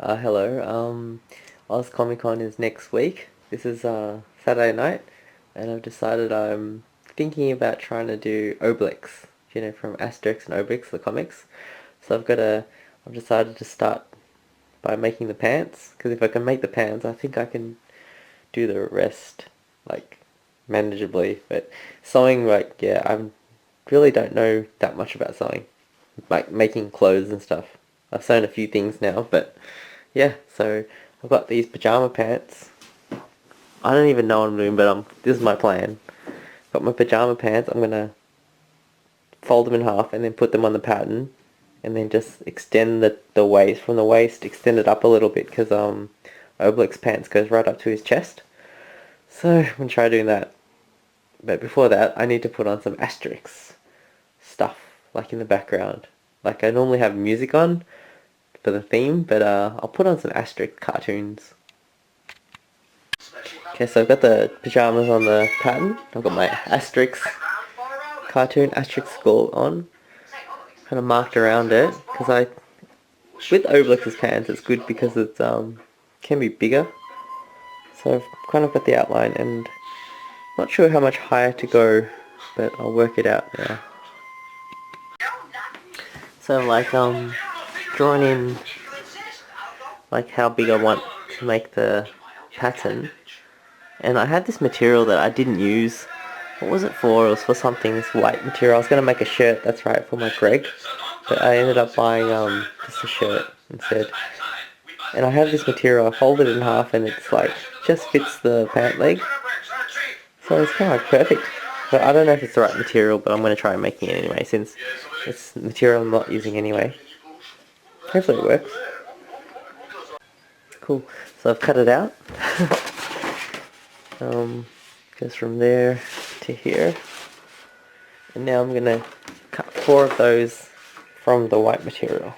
Hello. Ozcomiccon is next week. This is Saturday night, and I've decided I'm thinking about trying to do Obelix, from Asterix and Obelix, the comics. So I've decided to start by making the pants, because if I can make the pants, I think I can do the rest, like, manageably. But sewing, yeah, I really don't know that much about sewing, like making clothes and stuff. I've sewn a few things now, but yeah, so I've got these pajama pants. I don't even know what I'm doing, but this is my plan. Got my pajama pants. I'm gonna fold them in half and then put them on the pattern, and then just extend the waist from the waist, extend it up a little bit because Obelix pants goes right up to his chest. So I'm gonna try doing that. But before that, I need to put on some Asterix stuff, like in the background. Like I normally have music on for the theme, but I'll put on some Asterix cartoons. Okay, so I've got the pajamas on the pattern. I've got my Asterix cartoon Asterix skull on. Kind of marked around it because with Obelix's pants it's good because it's can be bigger. So I've kind of got the outline and not sure how much higher to go, but I'll work it out now. So like drawn in like how big I want to make the pattern. And I had this material that I didn't use. What was it for? It was for something, this white material. I was going to make a shirt, that's right, for my Greg. But I ended up buying just a shirt instead. And I have this material, I folded it in half and it's like, just fits the pant leg. So it's kind of like perfect. But I don't know if it's the right material, but I'm going to try making it anyway, since it's material I'm not using anyway. Hopefully it works. Cool. So I've cut it out. Goes from there to here. And now I'm going to cut 4 of those from the white material.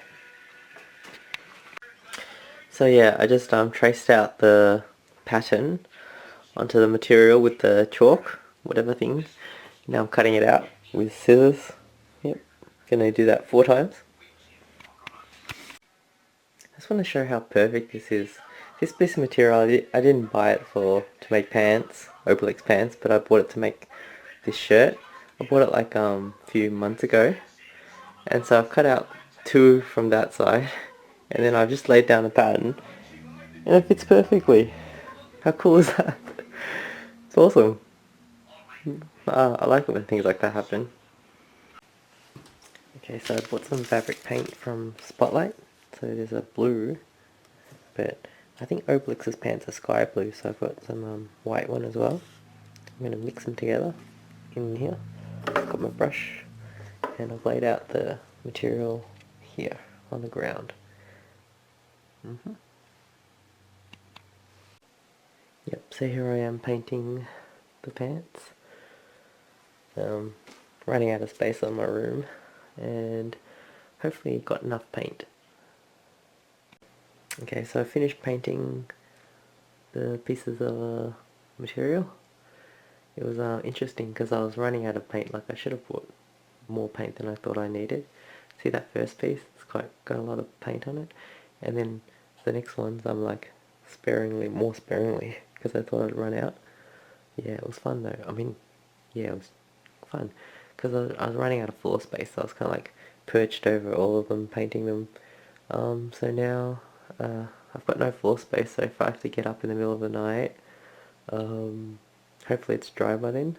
So yeah, I just traced out the pattern onto the material with the chalk, whatever thing. Now I'm cutting it out with scissors. Yep, gonna do that 4 times. I just want to show how perfect this is. This piece of material, I didn't buy it to make pants, Obelix pants, but I bought it to make this shirt. I bought it like a few months ago, and so I've cut out 2 from that side, and then I've just laid down the pattern, and it fits perfectly. How cool is that? It's awesome. I like it when things like that happen. Okay, so I bought some fabric paint from Spotlight. So there's a blue, but I think Obelix's pants are sky blue, so I've got some white one as well. I'm going to mix them together in here. I've got my brush, and I've laid out the material here on the ground. Yep, so here I am painting the pants. Running out of space on my room, and hopefully got enough paint. Okay, so I finished painting the pieces of material. It was interesting because I was running out of paint. Like I should have bought more paint than I thought I needed. See that first piece? It's got a lot of paint on it, and then the next ones I'm like more sparingly because I thought I'd run out. Yeah, it was fun though. I mean, yeah, it was fun because I was running out of floor space, so I was kind of like perched over all of them, painting them. So now I've got no floor space, so if I have to get up in the middle of the night, hopefully it's dry by then.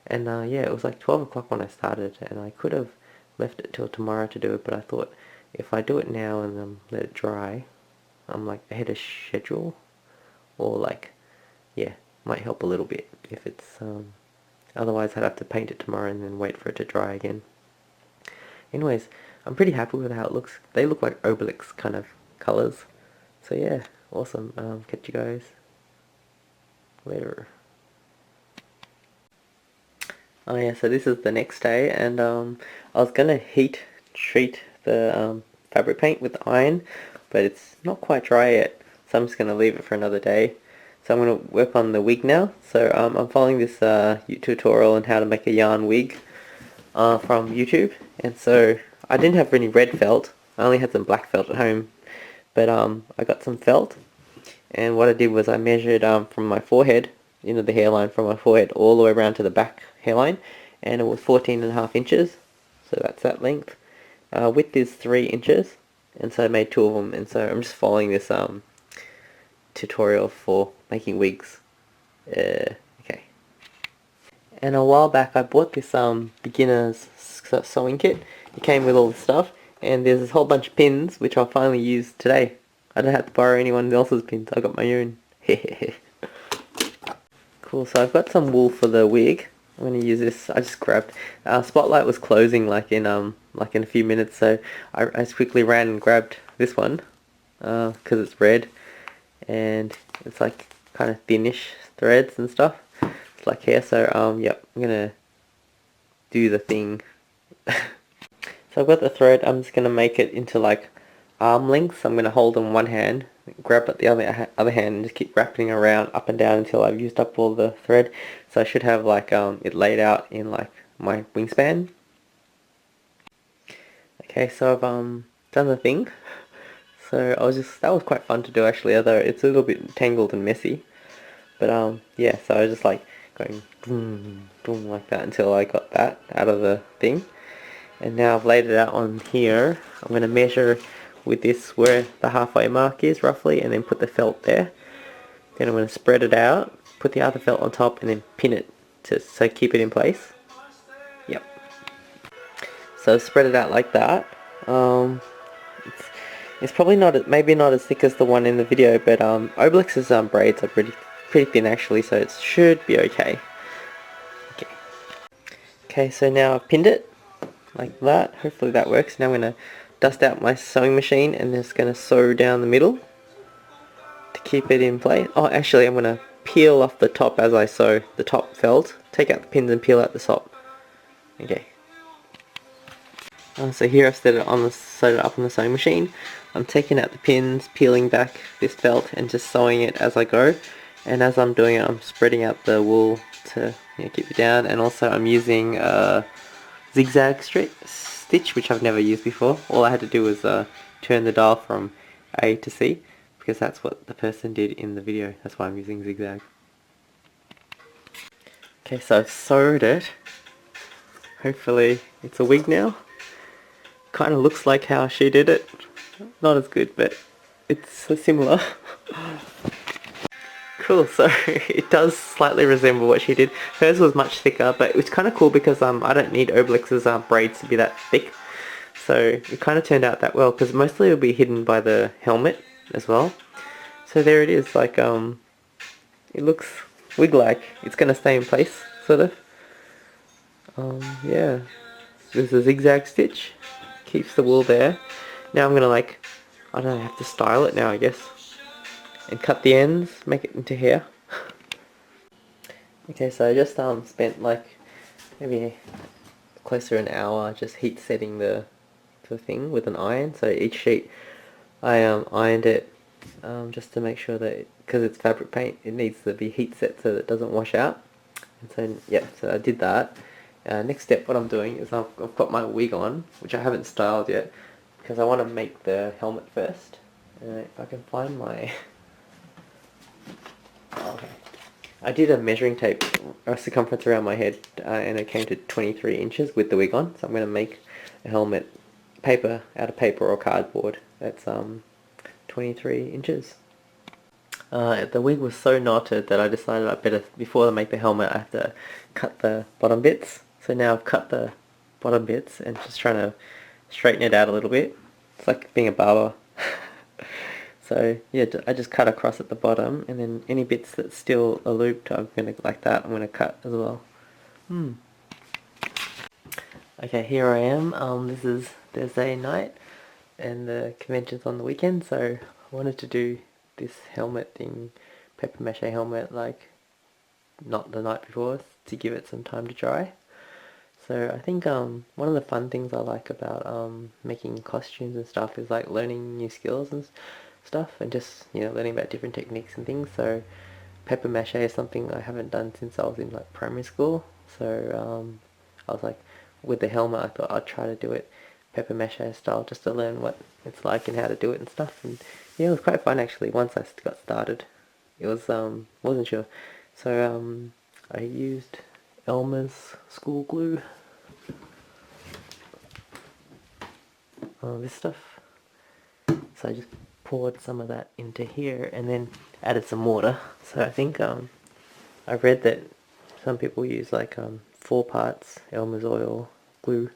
And yeah, it was like 12 o'clock when I started, and I could have left it till tomorrow to do it, but I thought if I do it now and let it dry, I'm like ahead of schedule, or like, yeah, might help a little bit if it's otherwise I'd have to paint it tomorrow and then wait for it to dry again. Anyways, I'm pretty happy with how it looks. They look like Obelix kind of colours. So yeah, awesome. Catch you guys later. Oh yeah, so this is the next day, and I was gonna heat treat the fabric paint with iron, but it's not quite dry yet, so I'm just gonna leave it for another day. So I'm going to work on the wig now. So I'm following this tutorial on how to make a yarn wig from YouTube. And so I didn't have any red felt. I only had some black felt at home. but I got some felt, and what I did was I measured from my forehead, the hairline from my forehead all the way around to the back hairline, and it was 14.5 inches, so that's that length. Width is 3 inches, and so I made 2 of them, and so I'm just following this tutorial for making wigs. Okay. And a while back I bought this beginner's sewing kit. It came with all the stuff, and there's this whole bunch of pins which I'll finally use today. I don't have to borrow anyone else's pins, I got my own. Cool, so I've got some wool for the wig. I'm going to use this. I just grabbed, Spotlight was closing like in a few minutes, so I just quickly ran and grabbed this one, because it's red, and it's like kind of thinnish threads and stuff. It's like hair, so yep, I'm going to do the thing. So I've got the thread. I'm just going to make it into like arm lengths. I'm going to hold in one hand, grab it the other hand, and just keep wrapping around up and down until I've used up all the thread. So I should have like it laid out in like my wingspan. Okay, so I've done the thing. So that was quite fun to do actually, although it's a little bit tangled and messy. But yeah, so I was just like going boom, boom like that until I got that out of the thing. And now I've laid it out on here. I'm going to measure with this where the halfway mark is roughly, and then put the felt there. Then I'm going to spread it out, put the other felt on top, and then pin it so keep it in place. Yep. So spread it out like that. It's probably maybe not as thick as the one in the video, but Obelix's braids are pretty thin actually, so it should be okay. Okay, so now I've pinned it like that. Hopefully that works. Now I'm going to dust out my sewing machine and just going to sew down the middle to keep it in place. Oh, actually I'm going to peel off the top as I sew the top felt. Take out the pins and peel out the top. Okay. So here I've sewed it up on the sewing machine. I'm taking out the pins, peeling back this felt, and just sewing it as I go. And as I'm doing it, I'm spreading out the wool to keep it down. And also I'm using zigzag stitch, which I've never used before. All I had to do was turn the dial from A to C, because that's what the person did in the video. That's why I'm using zigzag. Okay, so I've sewed it. Hopefully it's a wig now. Kind of looks like how she did it. Not as good, but it's similar. Cool, so it does slightly resemble what she did. Hers was much thicker, but it was kind of cool because I don't need Obelix's braids to be that thick. So it kind of turned out that well, because mostly it'll be hidden by the helmet as well. So there it is, like it looks wig-like. It's going to stay in place, sort of. Yeah. There's a zigzag stitch. Keeps the wool there. Now I'm going to I don't know, have to style it now, I guess. And cut the ends, make it into hair. Okay, so I just spent maybe close to an hour just heat setting the thing with an iron. So each sheet I ironed it just to make sure that, because it's fabric paint, it needs to be heat set so that it doesn't wash out. And so yeah, so I did that. Next step, what I'm doing is I've got my wig on, which I haven't styled yet, because I want to make the helmet first. If I can find my okay. I did a measuring tape, a circumference around my head, and it came to 23 inches with the wig on. So I'm going to make a helmet out of paper or cardboard that's 23 inches. The wig was so knotted that I decided I better, before I make the helmet, I have to cut the bottom bits. So now I've cut the bottom bits and just trying to straighten it out a little bit. It's like being a barber. So yeah, I just cut across at the bottom, and then any bits that still are looped, I'm going to cut as well. Okay, here I am. This is Thursday night, and the convention's on the weekend, so I wanted to do this helmet thing, paper mache helmet, not the night before, to give it some time to dry. So I think one of the fun things I like about making costumes and stuff is learning new skills and stuff, and just learning about different techniques and things. So paper mache is something I haven't done since I was in primary school. So I was with the helmet, I thought I'd try to do it, paper mache style, just to learn what it's like and how to do it and stuff. And yeah, it was quite fun actually once I got started. It was wasn't sure. So I used Elmer's school glue. This stuff. So I just poured some of that into here and then added some water. So I think I read that some people use like 4 parts Elmer's oil glue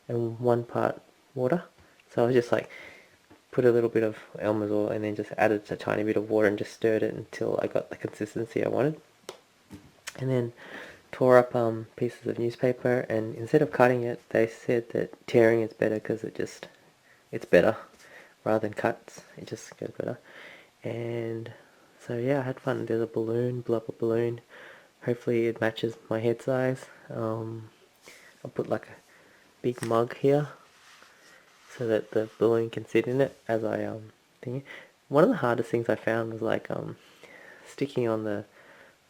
and 1 part water. So I was just like put a little bit of Elmer's oil and then just added a tiny bit of water and just stirred it until I got the consistency I wanted. And then tore up pieces of newspaper, and instead of cutting it, they said that tearing is better because it's better rather than cuts. It just goes better. And so yeah, I had fun. There's a balloon, blew up a balloon. Hopefully it matches my head size. I'll put like a big mug here so that the balloon can sit in it as I think. One of the hardest things I found was like sticking on the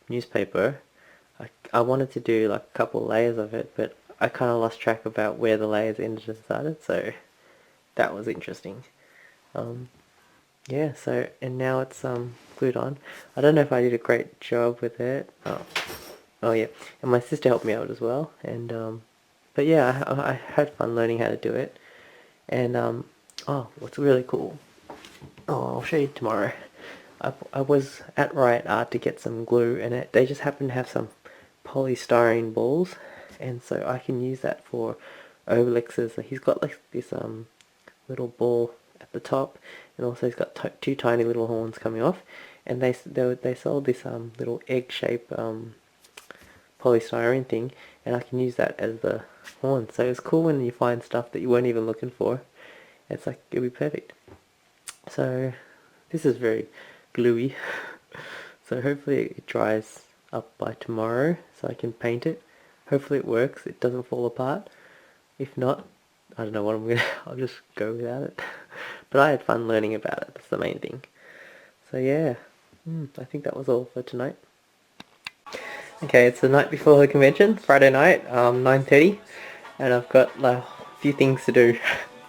newspaper. I wanted to do like a couple layers of it, but I kind of lost track about where the layers ended and started, so that was interesting. Yeah, so, and now it's glued on. I don't know if I did a great job with it. Oh yeah, and my sister helped me out as well, and but yeah, I had fun learning how to do it. And oh, what's really cool, oh, I'll show you tomorrow. I was at Riot Art to get some glue, and they just happen to have some polystyrene balls, and so I can use that for Obelix's. He's got like this little ball at the top, and also he's got 2 tiny little horns coming off, and they sold this little egg-shaped polystyrene thing, and I can use that as the horn. So it's cool when you find stuff that you weren't even looking for. It's like, it'll be perfect. So this is very gluey. So hopefully it dries up by tomorrow so I can paint it. Hopefully it works, it doesn't fall apart. If not, I don't know what I'm gonna, I'll just go without it. But I had fun learning about it, that's the main thing. So yeah, I think that was all for tonight. Okay, it's the night before the convention, Friday night, 9:30, and I've got like a few things to do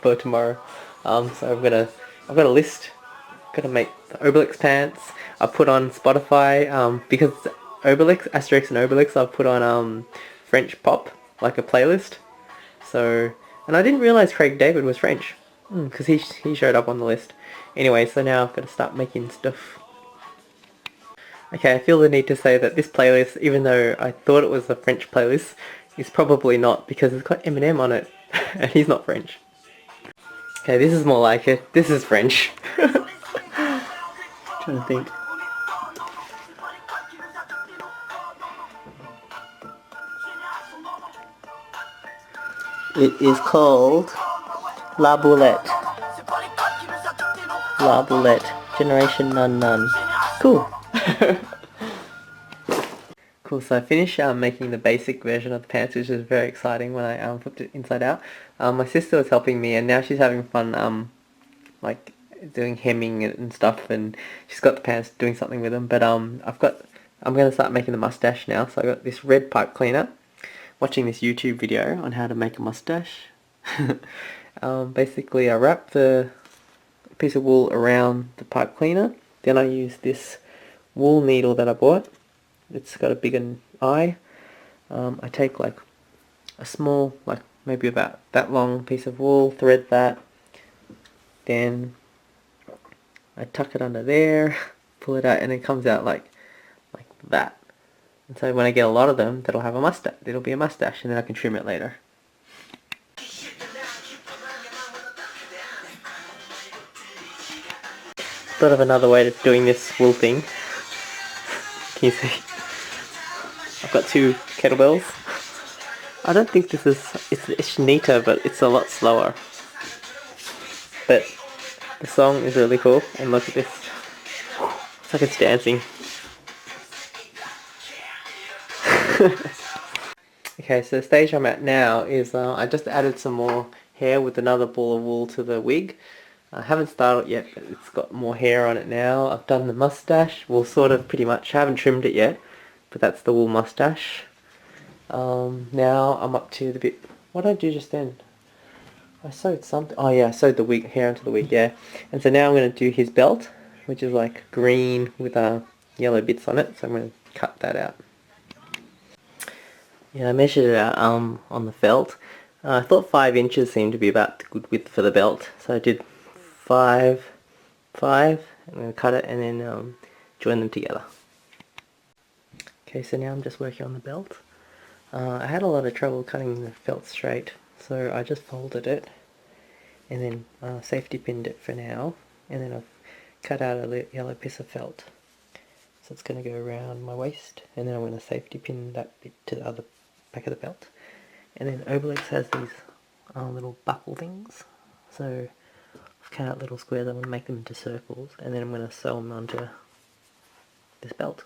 for tomorrow. So I've got a list. Gotta make the Obelix pants. I put on Spotify because Obelix, Asterix and Obelix. I've put on French pop, like a playlist. So, and I didn't realize Craig David was French because he showed up on the list. Anyway, so now I've got to start making stuff. Okay, I feel the need to say that this playlist, even though I thought it was a French playlist, is probably not because it's got Eminem on it, and he's not French. Okay, this is more like it. This is French. Trying to think. It is called La Boulette. La Boulette. Generation Nun Nun. Cool. Cool, so I finished making the basic version of the pants, which is very exciting when I flipped it inside out. My sister was helping me, and now she's having fun like doing hemming and stuff, and she's got the pants doing something with them. But I'm going to start making the mustache now. So I got this red pipe cleaner, watching this YouTube video on how to make a mustache. Basically I wrap the piece of wool around the pipe cleaner, then I use this wool needle that I bought. It's got a bigger eye. I take like a small, like maybe about that long piece of wool, thread that, then I tuck it under there, pull it out, and it comes out like that. And so when I get a lot of them, that'll have a mustache. It'll be a mustache, and then I can trim it later. Thought of another way of doing this wool thing. Can you see? I've got 2 kettlebells. I don't think this is, it's neater, but it's a lot slower. But the song is really cool, and look at this. It's like it's dancing. Okay, so the stage I'm at now is I just added some more hair with another ball of wool to the wig. I haven't started yet, but it's got more hair on it now. I've done the mustache, well, sort of, pretty much. I haven't trimmed it yet, but that's the wool mustache. Now I'm up to the bit, what did I do just then? I sewed something. Oh yeah, I sewed the wig hair onto the wig. Yeah, and so now I'm going to do his belt, which is like green with yellow bits on it. So I'm going to cut that out. Yeah, I measured it out on the felt. I thought 5 inches seemed to be about the good width for the belt, so I did 5. I'm going to cut it and then join them together. Okay, so now I'm just working on the belt. I had a lot of trouble cutting the felt straight, so I just folded it and then safety pinned it for now, and then I've cut out a yellow piece of felt. So it's going to go around my waist, and then I'm going to safety pin that bit to the other back of the belt. And then Obelix has these little buckle things, so I've cut out little squares. I'm going to make them into circles, and then I'm going to sew them onto this belt.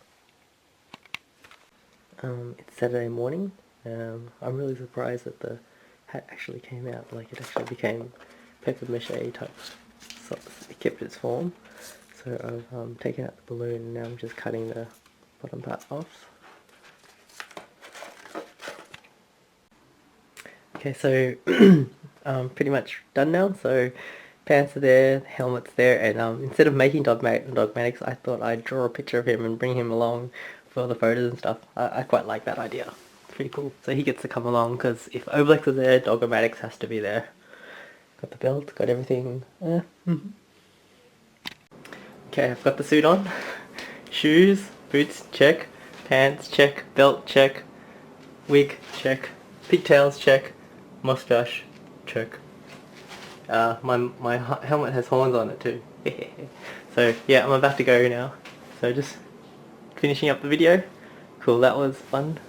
It's Saturday morning. I'm really surprised that the hat actually came out, like it actually became paper mache type, so it kept its form. So I've taken out the balloon and now I'm just cutting the bottom part off. Okay, so I'm pretty much done now. So pants are there, helmet's there, and instead of making dogmatics, I thought I'd draw a picture of him and bring him along for the photos and stuff. I quite like that idea. It's pretty cool. So he gets to come along, because if Obelix is there, dogmatics has to be there. Got the belt, got everything. Okay, I've got the suit on. Shoes, boots, check. Pants, check. Belt, check. Wig, check. Pigtails, check. Mustache, check. My helmet has horns on it too. So yeah, I'm about to go now. So just finishing up the video. Cool, that was fun.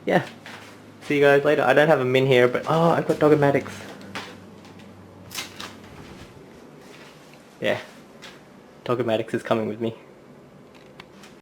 Yeah. See you guys later. I don't have a min here, but oh, I've got dogmatics. Yeah. Dogmatics is coming with me.